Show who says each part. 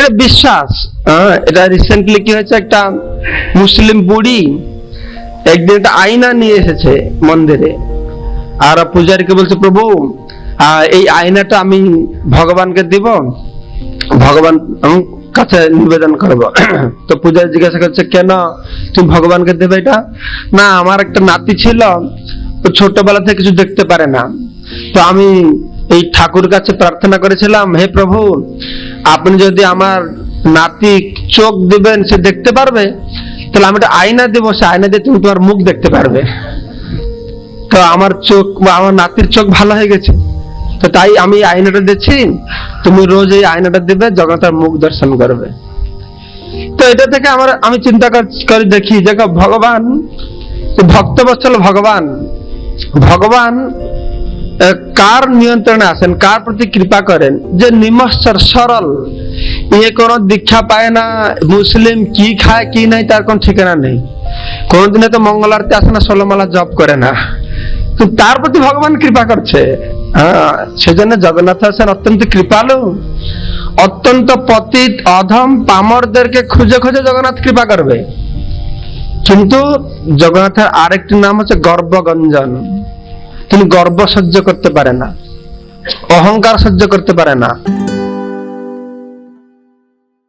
Speaker 1: এটা বিশ্বাস। এটা রিসেন্টলি কি হয়েছে, একটা মুসলিম বুড়ি একদিন একটা আয়না নিয়ে এসেছে মন্দিরে, আর পূজারীকে বলছে, প্রভু এই আয়নাটা আমি ভগবানকে দিব, ভগবান কাছে নিবেদন করবো। তো পূজারী জিজ্ঞাসা করছে, কেন তুমি ভগবানকে দেবে এটা? না, আমার একটা নাতি ছিল, তো ছোটবেলা থেকে কিছু দেখতে পারে না, তো আমি এই ঠাকুর কাছে প্রার্থনা করেছিলাম, হে প্রভু, আপনি যদি আমার নাতি চোখ দিবেন, সে দেখতে পারবে, তাহলে আমি একটা আয়না দেবো, সে আয়না দিয়ে তুমি তোমার মুখ দেখতে পারবে। তো আমার চোখ বা আমার নাতির চোখ ভালো হয়ে গেছে, তো তাই আমি আয়নাটা দিচ্ছি, তুমি রোজ এই আয়নাটা দিবে, জগন্নাথের মুখ দর্শন করবে। তো এটা থেকে আমি চিন্তা করে দেখি, দেখো ভগবান, ভক্তবৎসল ভগবান, ভগবান কার নিয়ন্ত্রণে আছেন, কার প্রতি কৃপা করেন, যে নিমস্বর সরল, এ কোনো দীক্ষা পায় না, মুসলিম কি খায় কি নাই তার কোন ঠিকানা নেই, কোনদিনে তো মঙ্গল আরতি আসে না, 16 মালা জপ করে না, তো তার প্রতি ভগবান কৃপা করছে। সেজন্য জগন্নাথ আছেন অত্যন্ত কৃপালু, অত্যন্ত পতিত অধম পামরদেরকে খুঁজে খুঁজে জগন্নাথ কৃপা করবে। কিন্তু জগন্নাথের আরেকটি নাম হচ্ছে গর্বগঞ্জন। তিনি গর্ব সহ্য করতে পারে না, অহংকার সহ্য করতে পারে না।